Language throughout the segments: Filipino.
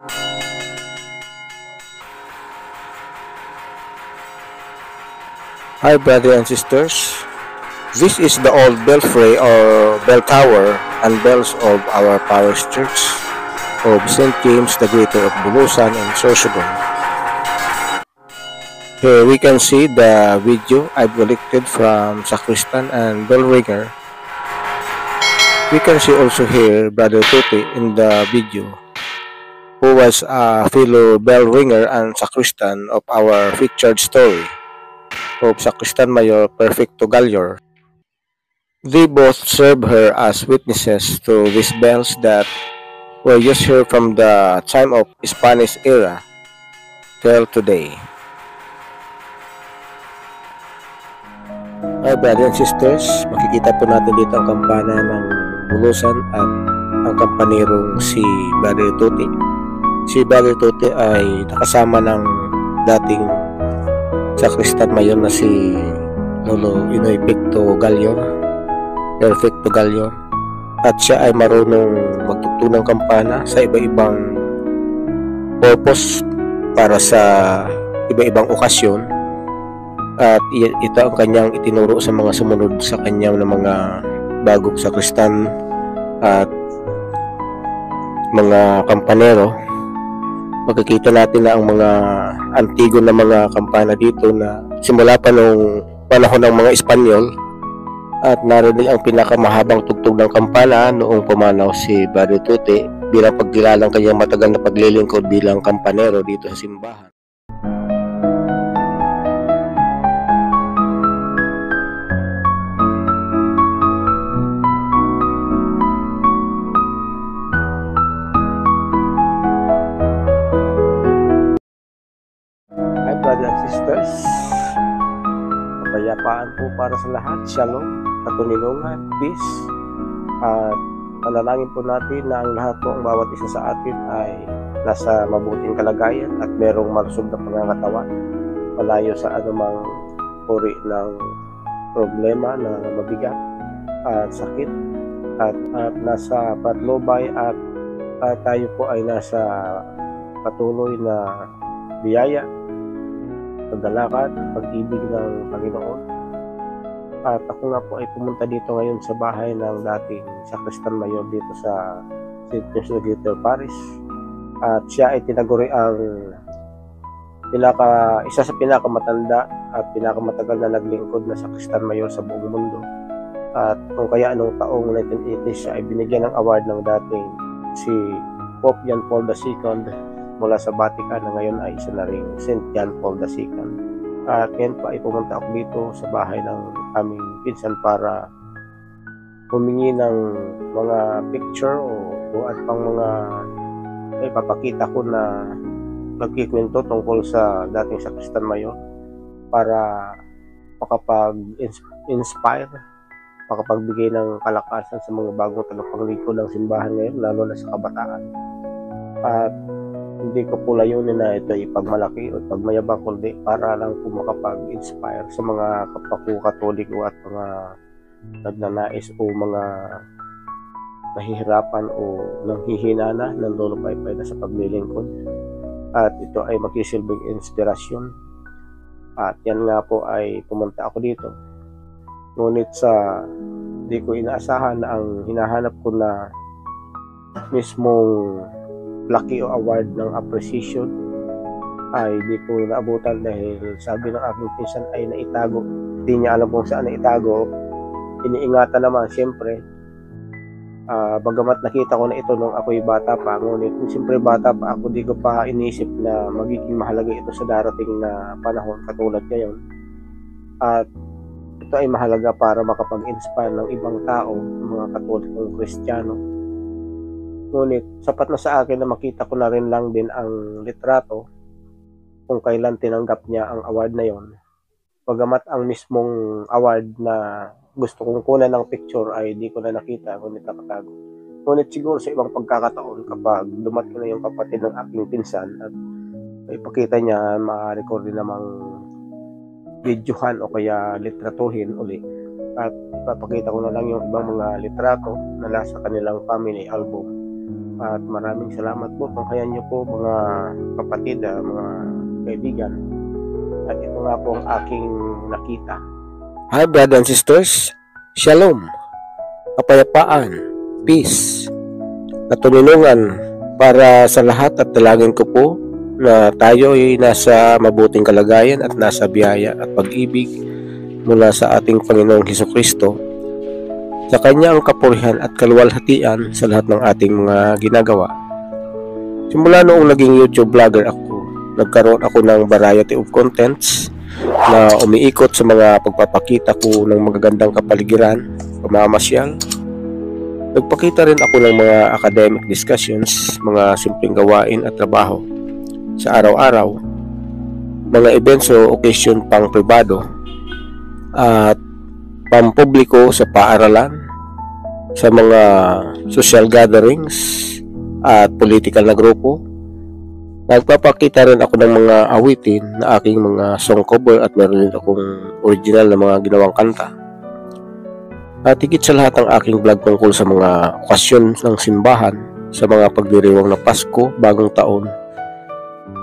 Hi, brothers and sisters. This is the old belfry or bell tower and bells of our parish church of St. James the Greater of Bulusan and Sorsogon. Here we can see the video I've collected from sacristan and bell ringer. We can see also here Brother Tuti in the video, who was a fellow bell ringer and sacristan of our featured story of Sacristan Mayor Perfecto Gallor. They both serve her as witnesses to these bells that were used here from the time of Spanish era till today. Hi brothers and sisters, makikita po natin dito ang kampana ng Bulusan at ang kampanirong si Brother Tuti. Si Brother Tuti ay nakasama ng dating Sacristan Mayor na si Lolo Inoy Picto Gallor, Perfecto Gallor, at siya ay marunong magtugtog ng kampana sa iba-ibang purpose para sa iba-ibang okasyon, at ito ang kanyang itinuro sa mga sumunod sa kanyang na mga bagong sakristan at mga kampanero. Makikita natin na ang mga antigo na mga kampana dito na simula pa nung panahon ng mga Espanyol, at narinig ang pinakamahabang tugtog ng kampana noong pumanaw si Brother Tuti bilang pagkilalang kanyang matagal na paglilingkod bilang kampanero dito sa simbahan. Hi brothers and sisters, kapayapaan po para sa lahat, shalom, katunilungan, peace, at panalangin po natin na ang lahat po, ang bawat isa sa atin ay nasa mabuting kalagayan at merong malusog na pangangatawan, malayo sa anumang uri ng problema na mabigat at sakit, at nasa patnubay at tayo po ay nasa patuloy na biyaya, pagdalakan, pag-ibig ng Panginoon. At ako nga po ay pumunta dito ngayon sa bahay ng dating Sacristan Mayor dito sa St. James the Greater Parish, at siya ay tinaguri ang isa sa pinakamatanda at pinakamatagal na naglingkod na Sacristan Mayor sa buong mundo. At kung kaya noong taong 1980 siya ay binigyan ng award ng dating si Pope John Paul II mula sa Vatican, na ngayon ay isa na ring St. John Paul II. At ngayon pa ay pumunta ako dito sa bahay ng aming pinsan para humingi ng mga picture o at pang mga ipapakita ko na nagkikwento tungkol sa dating Sacristan Mayor para makapag-inspire, makapagbigay ng kalakasan sa mga bagong tagapaglingkod ng simbahan ngayon, lalo na sa kabataan. At hindi ko po layunin na ito ipagmalaki o ipagmayabang, kundi para lang po makapag-inspire sa mga kapako-katoliko at mga nagnanais o mga nahihirapan o nanghihinana ng lulupaypay na sa paglilingkod. At ito ay magsisilbing inspirasyon. At yan nga po ay pumunta ako dito. Ngunit di ko inaasahan na ang hinahanap ko na mismong lucky o award ng appreciation ay di ko naabutan, dahil sabi ng aking pinsan ay naitago. Hindi niya alam kung saan naitago. Iniingatan naman siyempre, bagamat nakita ko na ito nung ako'y bata pa, ngunit siyempre bata pa ako, di ko pa inisip na magiging mahalaga ito sa darating na panahon katulad ngayon. At ito ay mahalaga para makapag-inspire ng ibang tao, mga Katolikong Kristiyano. Ngunit sapat na sa akin na makita ko na rin lang din ang litrato kung kailan tinanggap niya ang award na yon. Bagamat ang mismong award na gusto kong kunan ng picture ay di ko na nakita, ngunit nakatago. Ngunit siguro sa ibang pagkakataon, kapag dumating na yung kapatid ng aking pinsan at ipakita niya, maaari ko rin namang videohan o kaya litratuhin uli. At ipapakita ko na lang yung ibang mga litrato na nasa kanilang family album. At maraming salamat po. Tunghayan niyo po mga kapatid, mga kaibigan. At ito nga po ang aking nakita. Hi brothers and sisters, Shalom, kapayapaan, peace, katulungan para sa lahat at dalangin ko po na tayo ay nasa mabuting kalagayan at nasa biyaya at pag-ibig mula sa ating Panginoong Hesukristo. Sa Kanya ang kapurihan at kaluwalhatian sa lahat ng ating mga ginagawa. Simula noong naging YouTube vlogger ako, nagkaroon ako ng variety of contents na umiikot sa mga pagpapakita ko ng magagandang kapaligiran, pamamasyal. Nagpakita rin ako ng mga academic discussions, mga simpleng gawain at trabaho sa araw-araw, mga events o occasion pang pribado at pampubliko sa paaralan, sa mga social gatherings at political na grupo. Nagpapakita rin ako ng mga awitin na aking mga song cover at meron rin akong original na mga ginawang kanta. At higit sa lahat ang aking vlog tungkol sa mga okasyon ng simbahan, sa mga pagdiriwang na Pasko, Bagong Taon,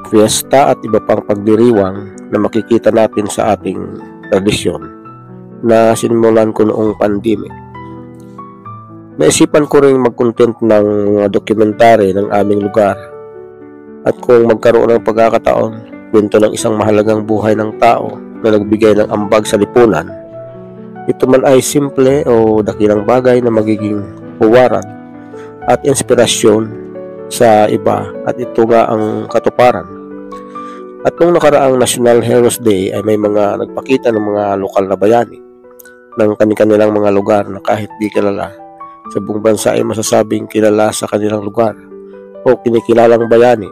Fiesta at iba pang pagdiriwang na makikita natin sa ating tradisyon na sinimulan ko noong pandemic. Naisipan ko rin mag-content ng mga dokumentary ng aming lugar. At kung magkaroon ng pagkakataon, kwento ng isang mahalagang buhay ng tao na nagbigay ng ambag sa lipunan, ito man ay simple o dakilang bagay na magiging huwaran at inspirasyon sa iba, at ito nga ang katuparan. At nung nakaraang National Heroes Day ay may mga nagpakita ng mga lokal na bayani ng kanilang mga lugar na kahit di kilala sa buong bansa ay masasabing kilala sa kanilang lugar o kinikilalang bayani.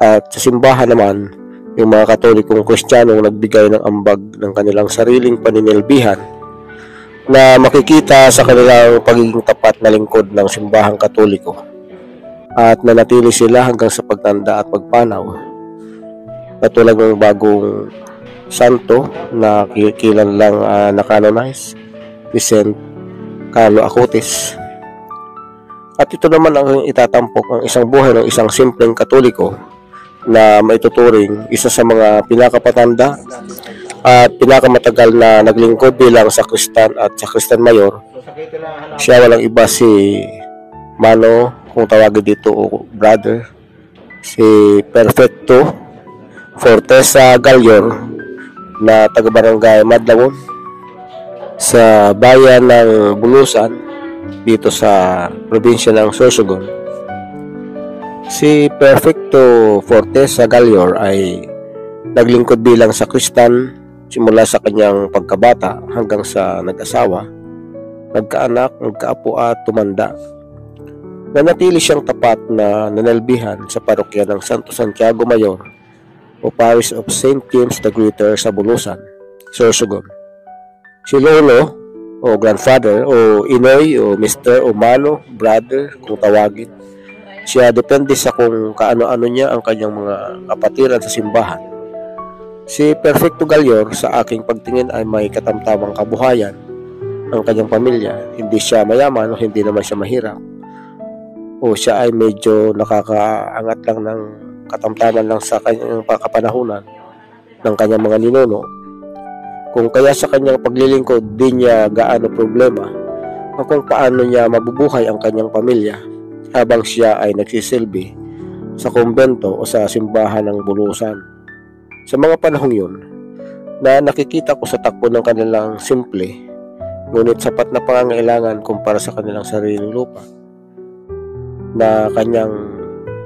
At sa simbahan naman, yung mga Katolikong Kristiyanong nagbigay ng ambag ng kanilang sariling paninilbihan na makikita sa kanilang pagiging tapat na lingkod ng simbahang Katoliko, at nanatili sila hanggang sa pagtanda at pagpanaw. Katulad ng bagong santo na kilalang na-canonize, Vicente Carlo Acutis. At ito naman ang itatampok ang isang buhay ng isang simpleng Katoliko na maituturing isa sa mga pinakapatanda at pinakamatagal na naglingkod bilang sakristan at sakristan mayor. Siya walang iba si Mano, kung tawagin dito, o brother, si Perfecto Fortesa Galior na taga-barangay Madlawon sa bayan ng Bulusan dito sa probinsya ng Sorsogon. Si Perfecto Fortesa Galior ay naglingkod bilang sakristan simula sa kanyang pagkabata hanggang sa nag-asawa, nagkaanak, nagkaapo at tumanda. Nanatili siyang tapat na nanalbihan sa parokya ng Santo Santiago Mayor o Parish of St. James the Greater sa Bulusan, Sorsogon. Si Lolo o grandfather o Inoy o Mr. o Mano, brother kung tawagin, siya depende sa kung kaano-ano niya ang kanyang mga kapatiran sa simbahan. Si Perfecto Galior sa aking pagtingin ay may katamtamang kabuhayan ang kanyang pamilya. Hindi siya mayaman o hindi naman siya mahirap, o siya ay medyo nakakaangat lang ng katamtaman lang sa kanyang pakapanahunan ng kanyang mga ninuno. Kung kaya sa kanyang paglilingkod di niya gaano problema o kung paano niya mabubuhay ang kanyang pamilya habang siya ay nagsisilbi sa kumbento o sa simbahan ng Bulusan. Sa mga panahong yun, na nakikita ko sa takbo ng kanilang simple ngunit sapat na pangangailangan kumpara sa kanilang sariling lupa, na kanyang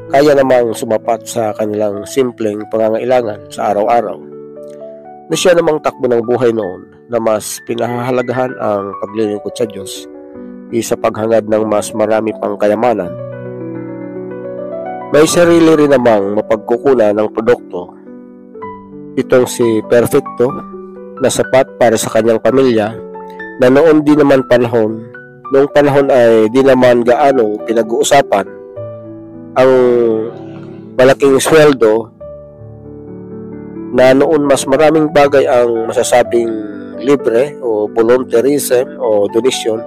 kaya namang sumapat sa kanilang simpleng pangangailangan sa araw-araw, na siya namang takbo ng buhay noon na mas pinahahalagahan ang paglilingkod sa Diyos sa paghangad ng mas marami pang kayamanan. May sarili rin namang mapagkukunan ng produkto itong si Perfecto na sapat para sa kanyang pamilya, na noong panahon ay di naman gaanong pinag-uusapan ang malaking sweldo, na noon mas maraming bagay ang masasabing libre o volunteerism o donation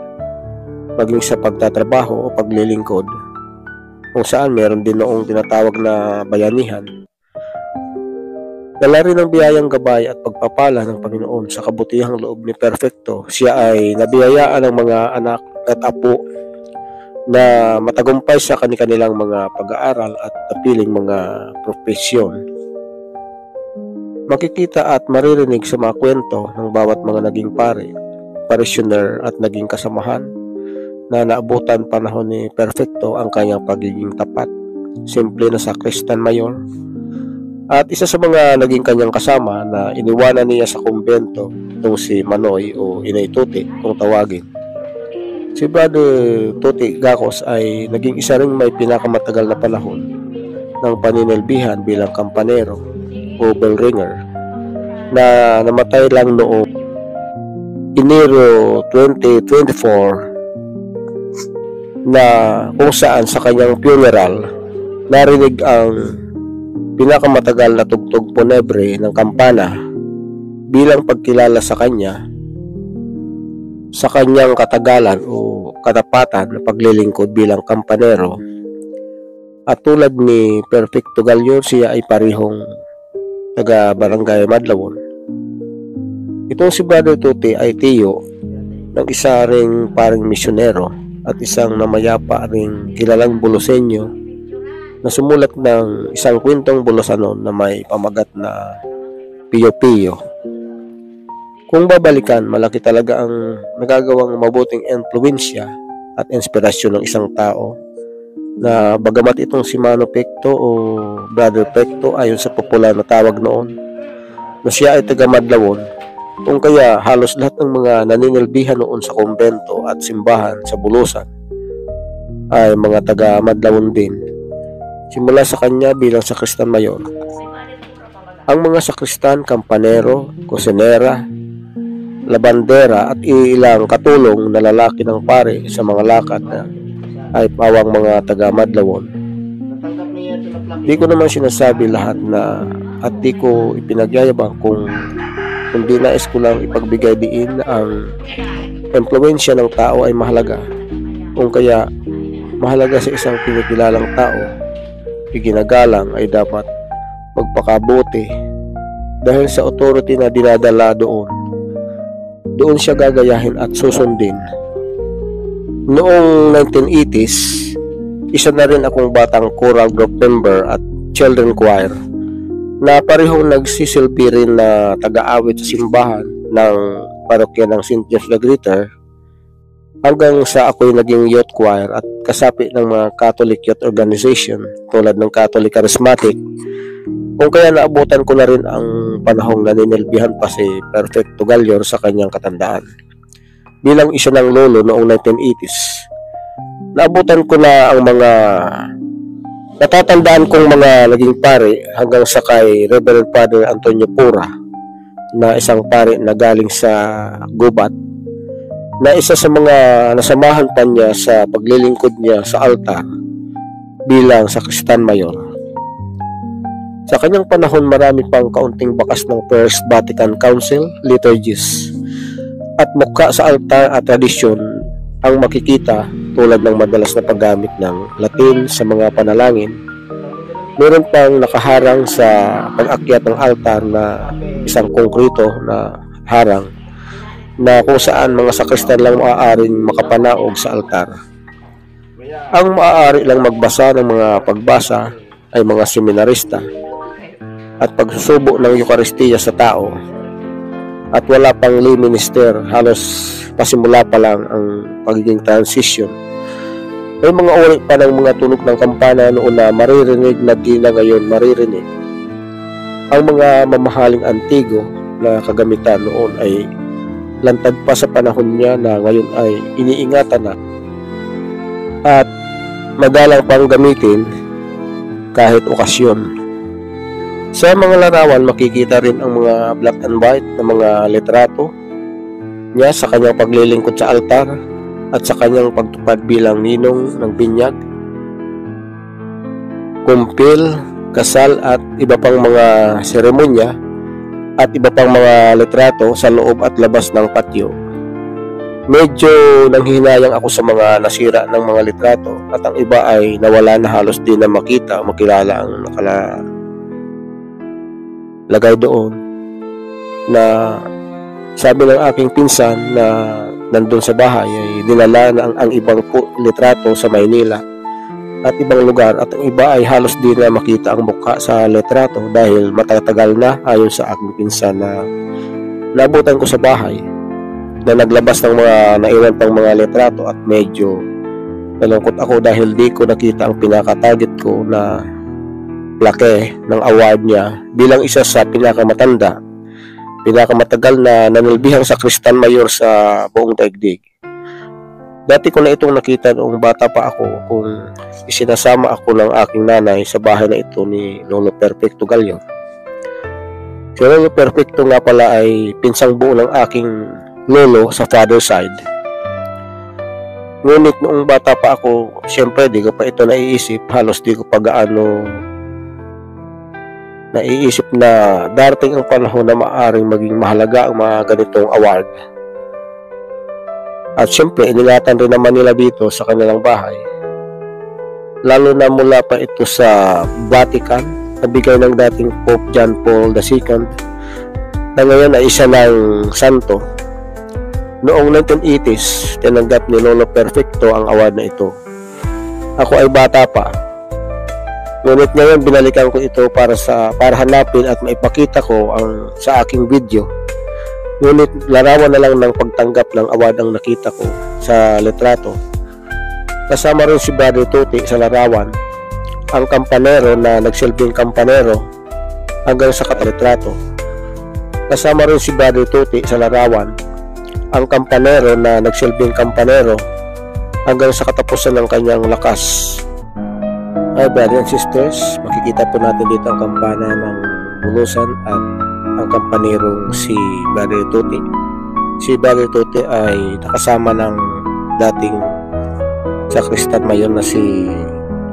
maging sa pagtatrabaho o paglilingkod. kung saan meron din noong tinatawag na bayanihan. Dala rin ng biyayang gabay at pagpapala ng Panginoon sa kabutihang loob ni Perfecto. Siya ay nabiyayaan ng mga anak at apo na matagumpay sa kanilang mga pag-aaral at napiling mga profesyon. Makikita at maririnig sa mga kwento ng bawat mga naging pare, parishioner at naging kasamahan na naabutan panahon ni Perfecto ang kanyang pagiging tapat, simple na sakristan mayor. At isa sa mga naging kanyang kasama na iniwanan niya sa kumbento itong si Manoy o Inay Tuti kung tawagin. Si Brother Tuti Gacos ay naging isa ring may pinakamatagal na panahon ng paninilbihan bilang kampanero o bell ringer na namatay lang noong Enero 2024 na kung saan sa kanyang funeral narinig ang pinakamatagal na tugtog funebre ng kampana bilang pagkilala sa kanya sa kanyang katagalan o katapatan na paglilingkod bilang kampanero. At tulad ni Perfecto Galior, siya ay parihong taga Barangay Madlawon. Itong si Brother Tuti ay tiyo ng isa ring paring misyonero at isang namayapa ring kilalang Bulusenyo na sumulat ng isang kwentong Bulusanon na may pamagat na Pio Pio. Kung babalikan, malaki talaga ang nagagawang mabuting influensya at inspirasyon ng isang tao na bagamat itong si Mano Pecto o Brother Pecto ayon sa popular na tawag noon na siya ay taga Madlawon, kung kaya halos lahat ng mga naninilbihan noon sa kumbento at simbahan sa Bulusan ay mga taga Madlawon din. Simula sa kanya bilang sakristan mayor. Ang mga sakristan, kampanero, kusinera, labandera at ilang katulong na lalaki ng pare sa mga lakad na ay pawang mga taga Madlawon. Di ko naman sinasabi lahat na at di ko ipinagyayabang kung di nais ko lang ipagbigay diin na ang impluwensya ng tao ay mahalaga. Kung kaya mahalaga sa isang pinikilalang tao, iginagalang ay dapat magpakabuti dahil sa authority na dinadala doon siya gagayahin at susundin. Noong 1980s, isa na rin akong batang choral group member at children choir na parehong nagsisilbi rin na taga-awit sa simbahan ng parokya ng St. James the Greater hanggang sa ako'y naging youth choir at kasapi ng mga Catholic Youth Organization tulad ng Catholic Charismatic, kung kaya naabutan ko na rin ang panahong naninilbihan pa si Perfecto Galior sa kanyang katandaan. Bilang isa ng lolo noong 1980s, naabutan ko na ang mga natatandaan kong mga naging pare hanggang sa kay Reverend Father Antonio Pura na isang pare na galing sa Gubat, na isa sa mga nasamahan pa niya sa paglilingkod niya sa altar bilang sakristan mayor. Sa kanyang panahon, marami pang kaunting bakas ng First Vatican Council liturgies at mukha sa altar at tradisyon ang makikita tulad ng madalas na paggamit ng Latin sa mga panalangin. Meron pang nakaharang sa pag-akyat ng altar na isang konkrito na harang na kung saan mga sakristan lang maaaring makapanaog sa altar. Ang maaari lang magbasa ng mga pagbasa ay mga seminarista at pagsusubo ng Eucharistia sa tao, at wala pang lay minister, halos pasimula pa lang ang pagiging transition. May mga uri pa ng mga tunog ng kampana noon na maririnig na di na ngayon maririnig. Ang mga mamahaling antigo na kagamitan noon ay lantad pa sa panahon niya na ngayon ay iniingatan na at madalang pang gamitin kahit okasyon. Sa mga larawan, makikita rin ang mga black and white na mga litrato niya sa kanyang paglilingkod sa altar at sa kanyang pagtupad bilang ninong ng binyag, kumpil, kasal at iba pang mga seremonya at iba pang mga litrato sa loob at labas ng patio. Medyo nanghihinayang ako sa mga nasira ng mga litrato at ang iba ay nawala na, halos di na makita o makilala ang nakalagay doon, na sabi ng aking pinsan na nandun sa bahay ay dinala na ang ibang litrato sa Maynila at ibang lugar, at ang iba ay halos di na makita ang mukha sa litrato dahil matatagal na, ayon sa aking pinsan na nabutan ko sa bahay, na naglabas ng mga naiwan pang mga litrato. At medyo nalungkot ako dahil di ko nakita ang pinaka-target ko na laki ng award niya bilang isa sa pinakamatagal na nanilbihang sakristan mayor sa buong daigdig. Dati ko na itong nakita noong bata pa ako, kung isinasama ako ng aking nanay sa bahay na ito ni Lolo Perfecto Galyon. Si Lolo Perfecto nga pala ay pinsang buo ng aking lolo sa father side. Ngunit noong bata pa ako, syempre di ko pa ito naiisip, halos di ko pa gaano naiisip na darating ang panahon na maaaring maging mahalaga ang mga ganitong award. At syempre iningatan rin naman nila dito sa kanilang bahay, lalo na mula pa ito sa Vatican na bigay ng dating Pope John Paul II, na ngayon ay isa ng santo. Noong 1980s, tinanggap ni Lolo Perfecto ang award na ito. Ako ay bata pa, ngunit ngayon binalikan ko ito para hanapin at maipakita ko ang sa aking video. Ngunit larawan na lang ng pagtanggap ng award ang nakita ko sa litrato. Kasama rin si Brother Tuti sa larawan, ang kampanero na nagsilbing kampanero hanggang sa katalitrato. Kasama rin si Brother Tuti sa larawan, ang kampanero na nagsilbing kampanero hanggang sa katapusan ng kanyang lakas. Ay, brothers and sisters, makikita po natin dito ang kampana ng bulusan at ang kampanero si Brother Tuti. Si Brother Tuti ay nakasama ng dating sakristan mayon na si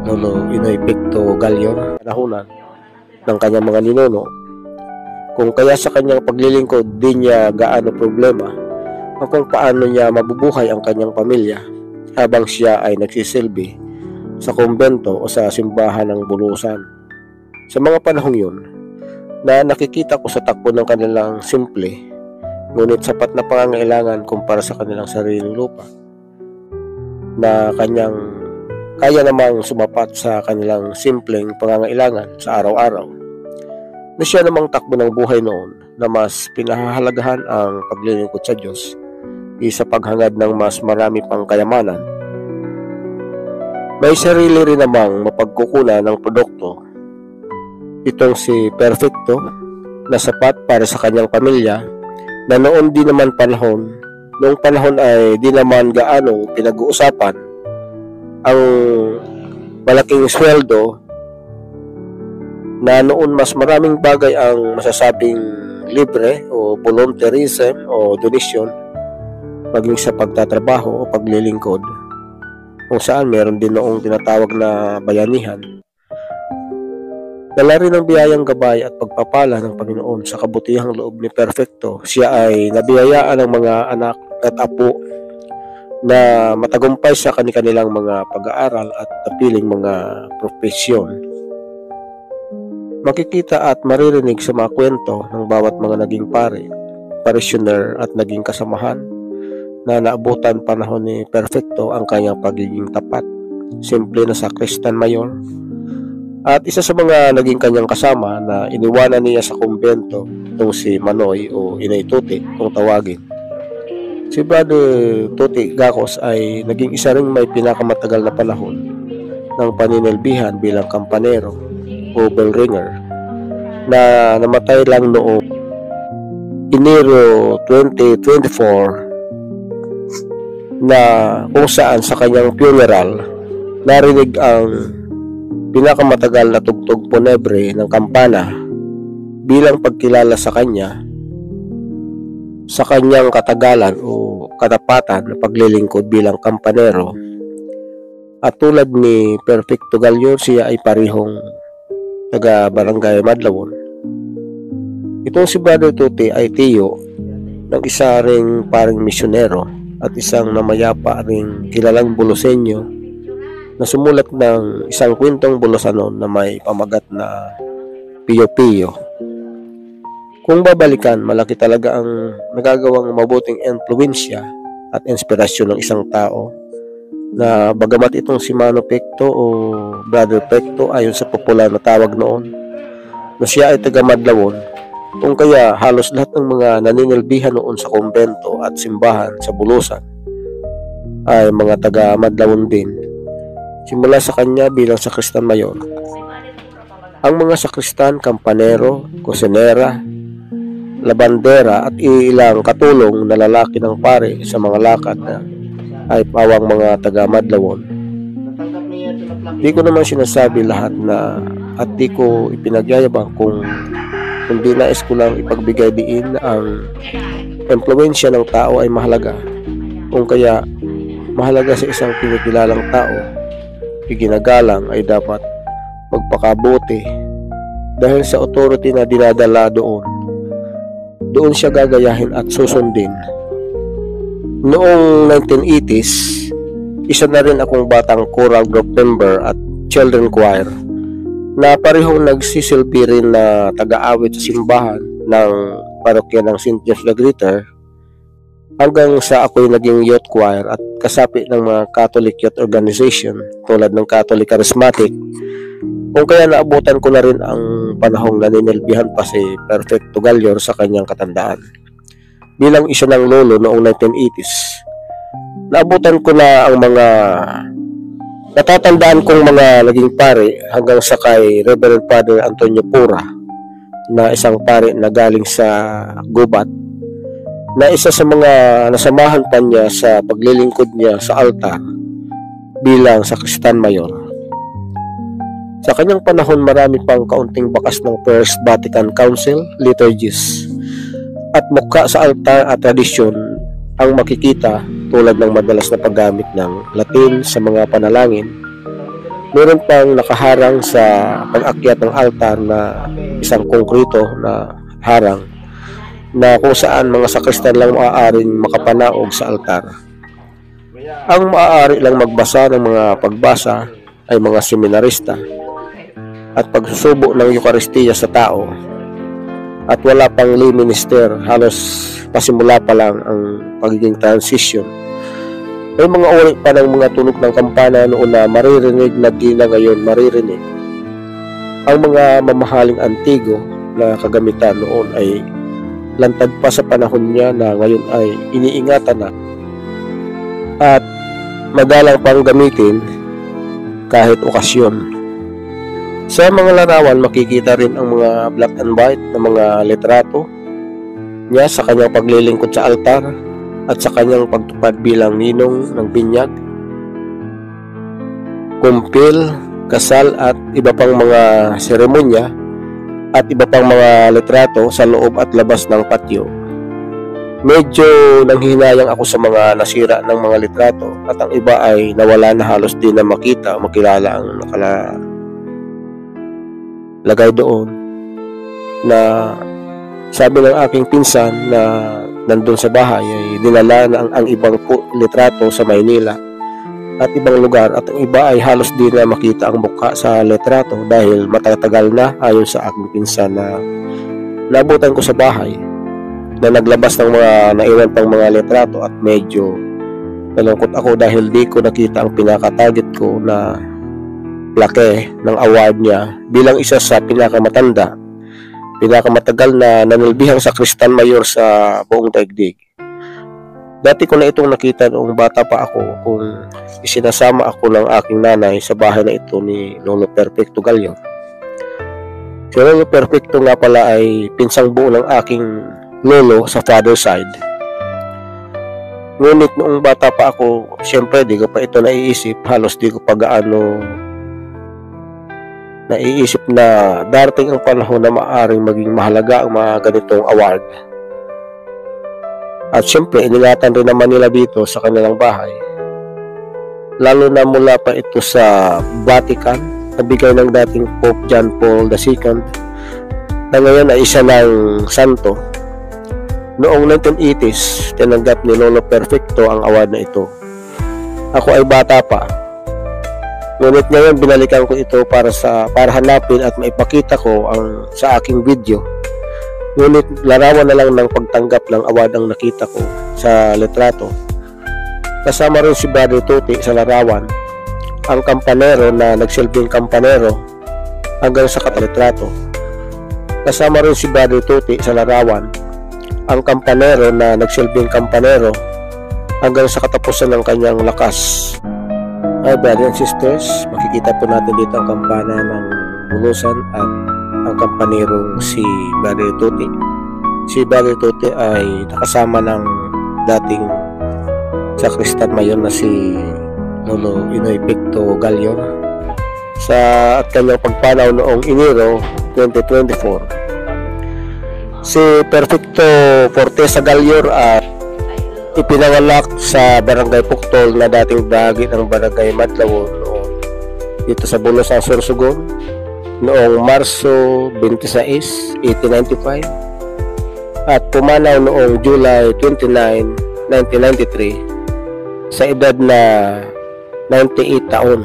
Lolo Inoy Picto Galyon, panahunan ng kanyang mga ninuno. Kung kaya sa kanyang paglilingkod di niya gaano problema kung paano niya mabubuhay ang kanyang pamilya habang siya ay nagsisilbi sa kumbento o sa simbahan ng bulusan. Sa mga panahong yun, na nakikita ko sa takbo ng kanilang simple ngunit sapat na pangangailangan kumpara sa kanilang sariling lupa, na kaya namang sumapat sa kanilang simpleng pangangailangan sa araw-araw, na siya namang takbo ng buhay noon na mas pinahahalagahan ang paglilingkod sa Diyos sa paghangad ng mas marami pang kayamanan. May sarili rin namang mapagkukunan ng produkto itong si Perfecto na sapat para sa kanyang pamilya, na noong panahon ay di naman gaanong pinag-uusapan ang malaking sweldo, na noon mas maraming bagay ang masasabing libre o volunteerism o donation, maging sa pagtatrabaho o paglilingkod, kung saan meron din noong tinatawag na bayanihan. Dala rin ng biyayang gabay at pagpapala ng Panginoon sa kabutihang loob ni Perfecto. Siya ay nabiyayaan ng mga anak at apo na matagumpay sa kanilang mga pag-aaral at napiling mga profesyon. Makikita at maririnig sa mga kwento ng bawat mga naging pare, parishioner at naging kasamahan na naabutan panahon ni Perfecto ang kanyang pagiging tapat, simple na sakristan mayor. At isa sa mga naging kanyang kasama na iniwanan niya sa kumbento, itong si Manoy o Inay Tuti kung tawagin. Si Brother Tuti Gacos ay naging isa ring may pinakamatagal na panahon ng paninilbihan bilang kampanero o bell ringer, na namatay lang noong Enero 2024, na kung saan sa kanyang funeral narinig ang pinakamatagal na tugtog funebre ng kampana bilang pagkilala sa kanya sa kanyang katagalan o katapatan na paglilingkod bilang kampanero. At tulad ni Perfecto Galyon, siya ay parihong taga Barangay Madlawon. Itong si Brother Tuti ay tiyo ng isa ring paring misyonero at isang namayapa ring kilalang Bulosenyo na sumulat ng isang kwentong Bulosanon na may pamagat na Pio Pio. Kung babalikan, malaki talaga ang nagagawang mabuting influensya at inspirasyon ng isang tao na bagamat itong si Mano Pekto o Brother Pekto ayon sa popular na tawag noon na siya ay taga Madlawon, kung kaya halos lahat ng mga naninilbihan noon sa kumbento at simbahan sa Bulosan ay mga taga Madlawon din, simula sa kanya bilang sakristan mayor. Ang mga sakristan, kampanero, kusinera, labandera at ilang katulong na lalaki ng pare sa mga lakad na ay pawang mga taga Madlawon. Di ko naman sinasabi lahat na at di ko ipinagyayabang kung di nais ko lang ipagbigay diin na ang impluwensya ng tao ay mahalaga. Kung kaya mahalaga sa isang pinikilalang tao, iginagalang ay dapat magpakabuti dahil sa authority na dinadala doon siya gagayahin at susundin. Noong 1980s, isa na rin akong batang choral group member at children choir na parehong nagsisilbi rin na taga-awit sa simbahan ng parokya ng St. James the Greater hanggang sa ako'y naging youth choir at kasapi ng mga Catholic youth organization tulad ng Catholic Charismatic. Kung kaya naabutan ko na rin ang panahong naninilbihan pa si Perfecto Galior sa kanyang katandaan. Bilang isa ng lolo noong 1980s, naabutan ko na ang mga natatandaan kong mga naging pare hanggang sa kay Reverend Father Antonio Pura na isang pare na galing sa Gubat, na isa sa mga nasamahan pa niya sa paglilingkod niya sa altar bilang sakristan mayor. Sa kanyang panahon, marami pang kaunting bakas ng First Vatican Council liturgies at mukha sa altar at tradisyon ang makikita tulad ng madalas na paggamit ng Latin sa mga panalangin. Meron pang nakaharang sa pag-akyat ng altar na isang konkrito na harang na kung saan mga sakristan lang maaaring makapanaog sa altar. Ang maaari lang magbasa ng mga pagbasa ay mga seminarista at pagsusubo ng Eucharistia sa tao, at wala pang lay minister, halos pasimula pa lang ang pagiging transition. May mga uri pa ng mga tunog ng kampana noon na maririnig na di na ngayon maririnig. Ang mga mamahaling antigo na kagamitan noon ay lantad pa sa panahon niya na ngayon ay iniingatan na at madalang pang gamitin kahit okasyon. Sa mga larawan, makikita rin ang mga black and white na mga litrato niya sa kanyang paglilingkod sa altar at sa kanyang pagtupad bilang ninong ng binyag, kumpil, kasal at iba pang mga seremonya at iba pang mga litrato sa loob at labas ng patio. Medyo nanghihinayang ako sa mga nasira ng mga litrato at ang iba ay nawala na, halos di na makita o makilala ang nakalagay doon, na sabi ng aking pinsan na nandun sa bahay ay dinala na ang ibang litrato sa Maynila at ibang lugar, at ang iba ay halos di na makita ang mukha sa litrato dahil matatagal na, ayon sa aking pinsan na nabutan ko sa bahay, na naglabas ng mga naiwan pang mga litrato. At medyo nalungkot ako dahil di ko nakita ang pinaka-target ko na laki ng award niya bilang isa sa pinakamatagal na nanilbihang sakristan mayor sa buong daigdig. Dati ko na itong nakita noong bata pa ako kung isinasama ako ng aking nanay sa bahay na ito ni Lolo Perfecto Galior. Si Lolo Perfecto nga pala ay pinsang buo ng aking lolo sa father side. Ngunit noong bata pa ako, siyempre di ko pa ito naiisip, halos di ko pa gaano naiisip na darating ang panahon na maaaring maging mahalaga ang mga ganitong award. At siyempre, iningatan rin naman nila dito sa kanilang bahay. Lalo na mula pa ito sa Vatican, nabigay ng dating Pope John Paul II, na ngayon ay isa ng santo, Noong 1980s, tinanggap ni Lolo Perfecto ang award na ito. Ako ay bata pa. Ngunit ngayon binalikan ko ito para hanapin at maipakita ko ang sa aking video. Ngunit larawan na lang ng pagtanggap ng award ang nakita ko sa litrato. Kasama rin si Brother Tuti sa larawan, ang kampanero na nagsilbing kampanero hanggang sa katalitrato. Kasama rin si Brother Tuti sa larawan, ang kampanero na nagsilbing kampanero hanggang sa katapusan ng kanyang lakas. Ay, brothers and sisters, makikita po natin dito ang kampana ng bulusan at ang kampanerong si Brother Tuti. Si Brother Tuti ay nakasama ng dating sakristan mayon na si Lolo Inoy Picto Galyor at kanyang pagpanaw noong Enero 2024. Si Perfecto Fortesa Galyor at ipinanganak sa Barangay Puktol na dating bahagi ng Barangay Madlawon noong dito sa Bulosan, Sorsogon noong Marso 26, 1895 at pumanaw noong July 29, 1993 sa edad na 98 taon.